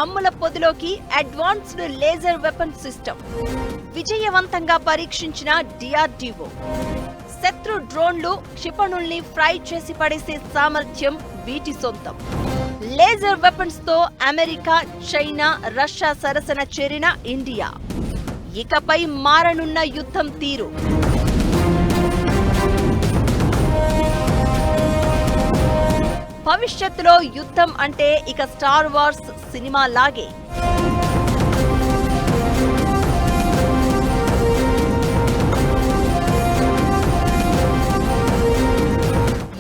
అమ్ముల పొదిలోకి advanced laser weapon system విజయవంతంగా పరీక్షించిన డిఆర్డీఓ. శత్రు డ్రోన్లు, క్షిపణుల్ని ఫ్రై చేసి పడేసే సామర్థ్యం వీటి సొంతం. లేజర్ వెపన్స్ తో అమెరికా, చైనా, రష్యా సరసన చేరిన ఇండియా. ఇకపై మారనున్న యుద్ధం తీరు. భవిష్యత్తులో యుద్ధం అంటే ఇక స్టార్ వార్స్ సినిమా లాగే.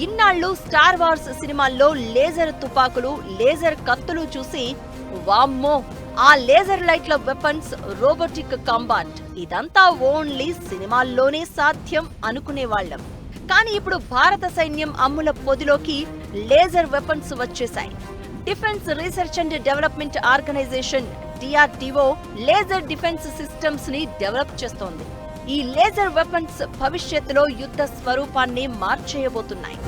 ఇన్నాళ్లు స్టార్ వార్స్ సినిమాల్లో లేజర్ తుపాకులు, లేజర్ కత్తులు చూసి వామ్మో ఆ లేజర్ లైట్ల వెపన్స్, రోబోటిక్ కాంబాట్ ఇదంతా ఓన్లీ సినిమాల్లోనే సాధ్యం అనుకునేవాళ్లం. కానీ ఇప్పుడు భారత సైన్యం అమ్ముల పొదిలోకి లేజర్ వెపన్స్ వచ్చేశాయి. Defence research and development organisation DRDO laser defence systems ని డెవలప్ చేస్తోంది. ఈ లేజర్ వెపన్స్ భవిష్యత్తులో యుద్ధ స్వరూపాన్ని మార్చేయబోతున్నాయి.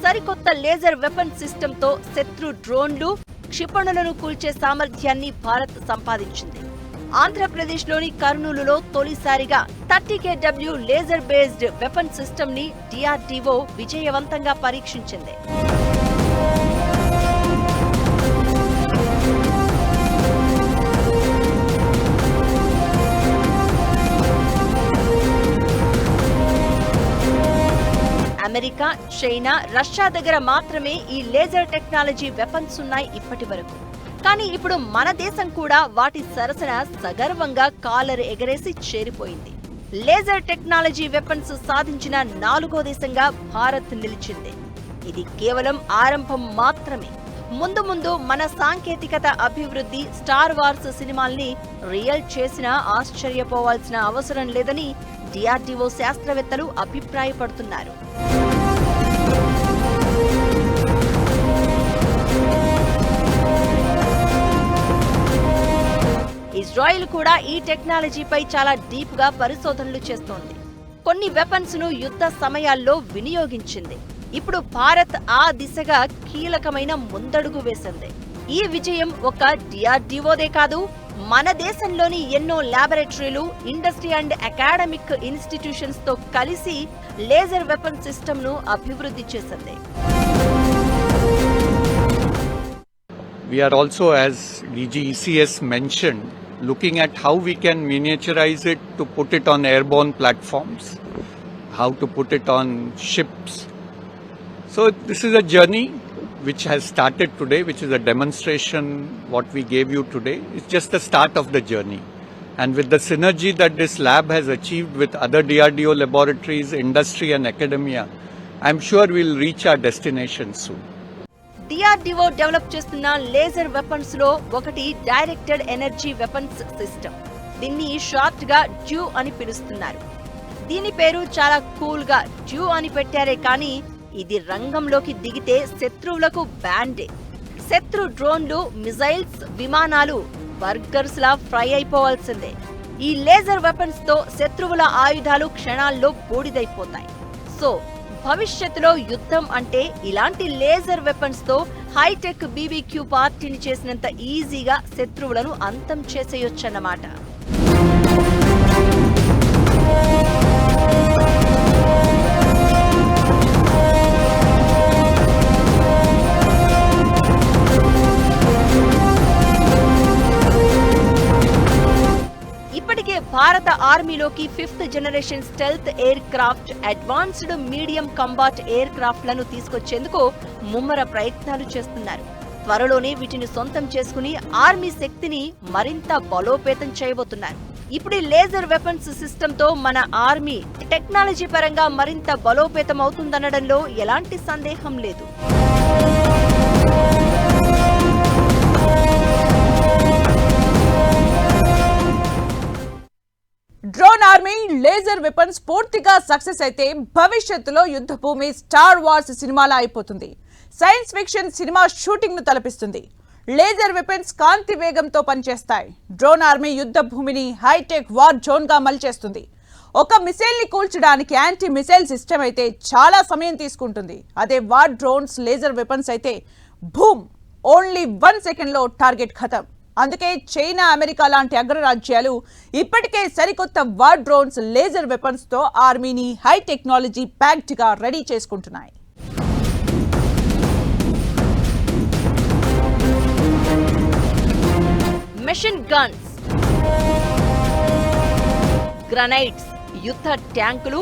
సరికొత్త లేజర్ వెపన్ సిస్టమ్ తో శత్రు డ్రోన్లు, క్షిపణులను కూల్చే సామర్థ్యాన్ని భారత్ సంపాదించింది. ఆంధ్రప్రదేశ్లోని కర్నూలులో తొలిసారిగా 30 kW laser based weapon system ని డిఆర్డీఓ విజయవంతంగా పరీక్షించింది. అమెరికా, చైనా, రష్యా దగ్గర మాత్రమే ఈ లేజర్ టెక్నాలజీ వెపన్స్ ఉన్నాయి ఇప్పటి వరకు. కానీ ఇప్పుడు మన దేశం కూడా వాటి సరసన సగర్వంగా కాలర్ ఎగరేసి చేరిపోయింది. లేజర్ టెక్నాలజీ వెపన్స్ సాధించిన 4వ దేశంగా భారత్ నిలిచింది. ఇది కేవలం ఆరంభం మాత్రమే. ముందు ముందు మన సాంకేతికత అభివృద్ధి స్టార్ వార్స్ సినిమాల్ని రియల్ చేసినా ఆశ్చర్యపోవాల్సిన అవసరం లేదని డిఆర్డీఓ శాస్త్రవేత్తలు అభిప్రాయపడుతున్నారు. ఇజ్రాయెల్ కూడా ఈ టెక్నాలజీపై చాలా డీప్ గా పరిశోధనలు చేస్తోంది. కొన్ని వెపన్స్ ను యుద్ధ సమయాల్లో వినియోగించింది. ఇప్పుడు భారత్ ఆ దిశగా కీలకమైన ముందడుగు వేసింది. ఈ విజయం ఒక డిఆర్డీఓదే కాదు, మన దేశంలోని ఎన్నో ల్యాబొరేటరీలు, ఇండస్ట్రీ అండ్ అకాడమిక్ ఇన్స్టిట్యూషన్స్ తో కలిసి లేజర్ వెపన్ సిస్టమ్ ను అభివృద్ధి చేసింది. We are also, as DGECS mentioned, looking at how we can miniaturize it to put it on airborne platforms, how to put it on ships. So this is a journey which has started today, which is a demonstration. What we gave you today is just the start of the journey. And with the synergy that this lab has achieved with other DRDO laboratories, industry and academia, I'm sure we'll reach our destination soon. DRDO develop చేస్తున్న laser weapons లో ఒకటి directed energy weapons system. దీన్ని short గా due అని పిలుస్తున్నారు. దీని పేరు చాలా కూల్ గా డ్యూ అని పెట్టారే కానీ ఇది రంగంలోకి దిగితే శత్రువులకు బ్యాండే. శత్రు డ్రోన్లు, మిజైల్స్, విమానాలు బర్గర్స్ లా ఫ్రై అయిపోవాల్సిందే. ఈ లేజర్ వెపన్స్ తో శత్రువుల ఆయుధాలు క్షణాల్లో బూడిదైపోతాయి. సో భవిష్యత్తులో యుద్ధం అంటే ఇలాంటి లేజర్ వెపన్స్ తో హైటెక్ బీబీక్యూ పార్టీని చేసినంత ఈజీగా శత్రువులను అంతం చేసేయొచ్చన్నమాట. ఇప్పటికే భారత ఆర్మీలోకి 5th generation stealth air craft, advanced medium combat air craft లను తీసుకొచ్చేందుకు ముమ్మర ప్రయత్నాలు చేస్తున్నారు. త్వరలోనే వీటిని సొంతం చేసుకుని ఆర్మీ శక్తిని మరింత బలోపేతం చేయబోతున్నారు. ఇప్పుడు ఈ లేజర్ వెపన్స్ సిస్టమ్ తో మన ఆర్మీ టెక్నాలజీ పరంగా మరింత బలోపేతం అవుతుందనడంలో ఎలాంటి సందేహం లేదు. డ్రోన్ ఆర్మీ, లేజర్ వెపన్స్ పూర్తిగా సక్సెస్ అయితే భవిష్యత్తులో యుద్ధ భూమి స్టార్ వార్స్ సినిమాలా అయిపోతుంది. సైన్స్ ఫిక్షన్ సినిమా షూటింగ్ ను తలపిస్తుంది. లేజర్ వెపన్స్ కాంతి వేగంతో పనిచేస్తాయి. డ్రోన్ ఆర్మీ యుద్ధ భూమిని హైటెక్ వార్ జోన్ గా మలిచేస్తుంది. ఒక మిసైల్ ని కూల్చడానికి యాంటీ మిసైల్ సిస్టమ్ అయితే చాలా సమయం తీసుకుంటుంది. అదే వార్ డ్రోన్స్ లేజర్ వెపన్స్ అయితే భూమ్ ఓన్లీ 1 సెకండ్ లో టార్గెట్ ఖతం. అందుకే చైనా, అమెరికా లాంటి అగ్రరాజ్యాలు ఇప్పటికే సరికొత్త వార్ డ్రోన్స్ లేజర్ వెపన్స్ తో ఆర్మీని హై టెక్నాలజీ ప్యాక్డ్ గా రెడీ చేసుకుంటున్నాయి. మెషిన్ గన్స్, గ్రనైడ్స్, యుద్ధ ట్యాంకులు,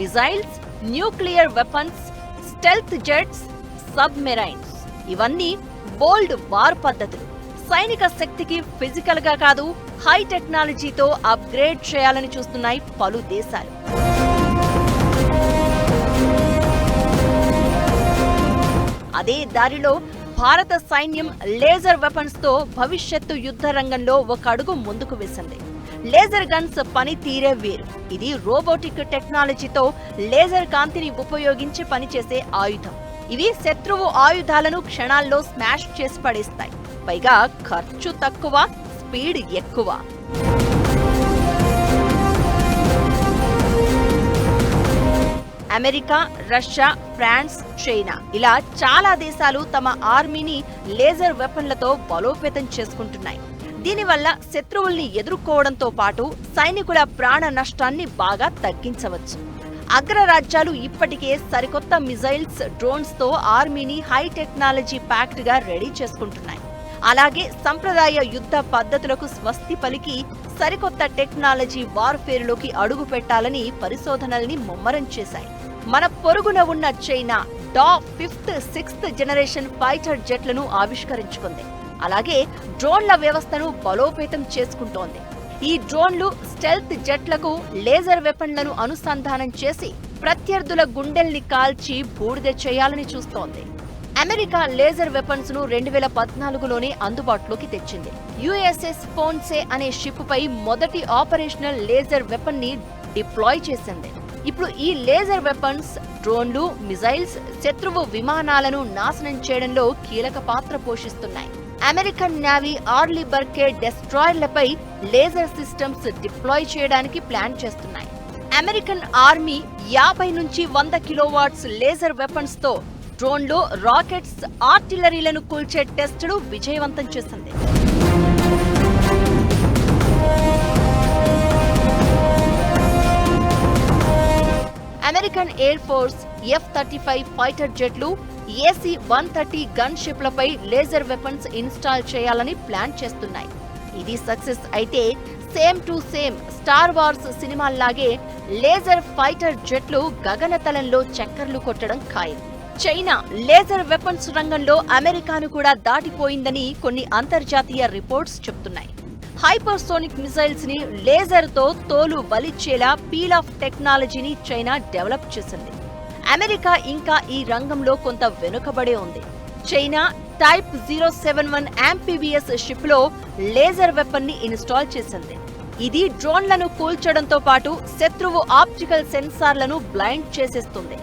missiles, nuclear weapons, stealth jets, submarines ఇవన్నీ బోల్డ్ వార్ పద్ధతులు. సైనిక శక్తికి ఫిజికల్ గా కాదు, హై టెక్నాలజీతో అప్గ్రేడ్ చేయాలని చూస్తున్నాయి పలు దేశాలు. అదే దారిలో భారత సైన్యం లేజర్ వెపన్స్ తో భవిష్యత్తు యుద్ధ రంగంలో ఒక అడుగు ముందుకు వేసింది. లేజర్ గన్స్ పని తీరే వేరు. ఇది రోబోటిక్ టెక్నాలజీతో లేజర్ కాంతిని ఉపయోగించి పనిచేసే ఆయుధం. ఇవి శత్రువు ఆయుధాలను క్షణాల్లో స్మాష్ చేసి పడేస్తాయి. పైగా ఖర్చు తక్కువ, స్పీడ్ ఎక్కువ. అమెరికా, రష్యా, ఫ్రాన్స్, చైనా ఇలా చాలా దేశాలు తమ ఆర్మీని లేజర్ వెపన్లతో బలోపేతం చేసుకుంటున్నాయి. దీనివల్ల శత్రువుల్ని ఎదుర్కోవడంతో పాటు సైనికుల ప్రాణ నష్టాన్ని బాగా తగ్గించవచ్చు. అగ్రరాజ్యాలు ఇప్పటికే సరికొత్త మిజైల్స్, డ్రోన్స్ తో ఆర్మీని హై టెక్నాలజీ ప్యాక్డ్ గా రెడీ చేసుకుంటున్నాయి. అలాగే సంప్రదాయ యుద్ధ పద్ధతులకు స్వస్తి పలికి సరికొత్త టెక్నాలజీ వార్ఫేర్లోకి అడుగు పెట్టాలని పరిశోధనల్ని ముమ్మరం చేశాయి. మన పొరుగున ఉన్న చైనా డా-5th, 6th జనరేషన్ ఫైటర్ జెట్లను ఆవిష్కరించుకుంది. అలాగే డ్రోన్ల వ్యవస్థను బలోపేతం చేసుకుంటోంది. ఈ డ్రోన్లు స్టెల్త్ జెట్లకు లేజర్ వెపన్లను అనుసంధానం చేసి ప్రత్యర్థుల గుండెల్ని కాల్చి బూడిద చేయాలని చూస్తోంది. అమెరికా లేజర్ వెపన్స్ ను 2014లోనే అందుబాటులోకి తెచ్చింది. యుఎస్ఎస్ ఫోన్సే అనే షిప్ పై మొదటి ఆపరేషనల్ లేజర్ వెపన్ ని డిప్లాయ్ చేసింది. ఇప్పుడు ఈ లేజర్ వెపన్స్ డ్రోన్లు, మిజైల్స్ శత్రువు విమానాలను నాశనం చేయడంలో కీలక పాత్ర పోషిస్తున్నాయి. అమెరికన్ నేవీ ఆర్లీ బర్కే డెస్ట్రాయర్లపై లేజర్ సిస్టమ్స్ డిప్లాయ్ చేయడానికి ప్లాన్ చేస్తున్నాయి. అమెరికన్ ఆర్మీ 50 నుంచి 100 కిలోవాట్స్ లేజర్ వెపన్స్ తో డ్రోన్లు, రాకెట్స్, ఆర్టిలరీలను కూల్చే టెస్టులు విజయవంతం చేసింది. American air force F-35 fighter జెట్లు, AC-130 గన్ షిప్లపై లేజర్ వెపన్స్ ఇన్స్టాల్ చేయాలని ప్లాన్ చేస్తున్నాయి. ఇది సక్సెస్ అయితే same to same star wars సినిమాల్లాగే లేజర్ ఫైటర్ జెట్లు గగనతలంలో చక్కర్లు కొట్టడం ఖాయం. చైనా లేజర్ వెపన్స్ రంగంలో అమెరికాను కూడా దాటిపోయిందని కొన్ని అంతర్జాతీయ రిపోర్ట్స్ చెప్తున్నాయి. హైపర్సోనిక్ మిసైల్స్ ని లేజర్ తో తోలు వలిచ్చేలా పీల్ ఆఫ్ టెక్నాలజీని చైనా డెవలప్ చేసింది. అమెరికా ఇంకా ఈ రంగంలో కొంత వెనుకబడే ఉంది. చైనా టైప్ 071 యాంఫీబియస్ షిప్ లో లేజర్ వెపన్ ని ఇన్స్టాల్ చేసింది. ఇది డ్రోన్లను కూల్చడంతో పాటు శత్రువు ఆప్టికల్ సెన్సార్లను బ్లైండ్ చేసేస్తుంది.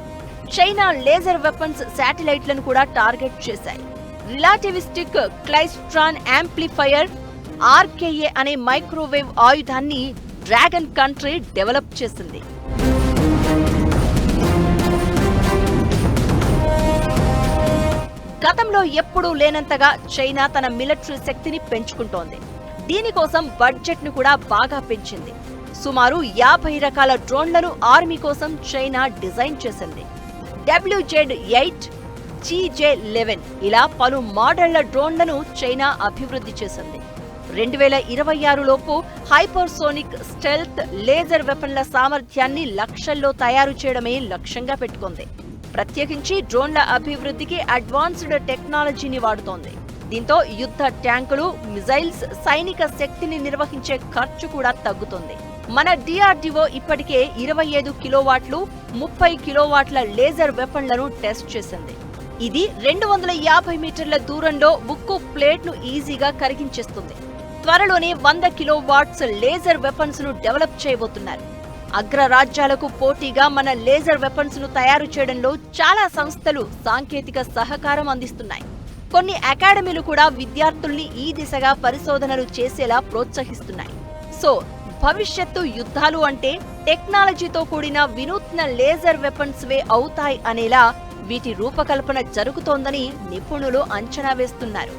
చైనా లేజర్ వెపన్స్ శాటిలైట్లను కూడా టార్గెట్ చేశాయి. రిలాటివిస్టిక్ క్లైస్ట్రాన్ యాంప్లిఫైయర్ RKA అనే మైక్రోవేవ్ ఆయుధాన్ని డ్రాగన్ కంట్రీ డెవలప్ చేసింది. గతంలో ఎప్పుడూ లేనంతగా చైనా తన మిలిటరీ శక్తిని పెంచుకుంటోంది. దీనికోసం బడ్జెట్ ను కూడా బాగా పెంచింది. సుమారు 50 రకాల డ్రోన్లను ఆర్మీ కోసం చైనా డిజైన్ చేసింది. WZ-8, GJ-11 ఇలా పలు మోడళ్ల డ్రోన్లను చైనా అభివృద్ధి చేసింది. 2026 లోపు హైపర్సోనిక్ స్టెల్త్ లేజర్ వెపన్ల సామర్థ్యాన్ని లక్షల్లో తయారు చేయడమే లక్ష్యంగా పెట్టుకుంది. ప్రత్యేకించి డ్రోన్ల అభివృద్ధికి అడ్వాన్స్డ్ టెక్నాలజీని వాడుతోంది. దీంతో యుద్ధ ట్యాంకులు, మిజైల్స్, సైనిక శక్తిని నిర్వహించే ఖర్చు కూడా తగ్గుతుంది. మన DRDO ఇప్పటికే 25 కిలోవాట్లు, 30 కిలోవాట్ల లేజర్ వెపన్లను టెస్ట్ చేసింది. ఇది 250 మీటర్ల దూరంలో ఉక్కు ప్లేట్ ను ఈజీగా కరిగించేస్తుంది. త్వరలోనే 100 కిలోవాట్స్ లేజర్ వెపన్స్ ను డెవలప్ చేయబోతున్నారు. అగ్రరాజ్యాలకు పోటీగా మన లేజర్ వెపన్స్ ను తయారు చేయడంలో చాలా సంస్థలు సాంకేతిక సహకారం అందిస్తున్నాయి. కొన్ని అకాడమీలు కూడా విద్యార్థుల్ని ఈ దిశగా పరిశోధనలు చేసేలా ప్రోత్సహిస్తున్నాయి. సో భవిష్యత్తు యుద్ధాలు అంటే టెక్నాలజీతో కూడిన వినూత్న లేజర్ వెపన్స్ వే అవుతాయి అనేలా వీటి రూపకల్పన జరుగుతోందని నిపుణులు అంచనా వేస్తున్నారు.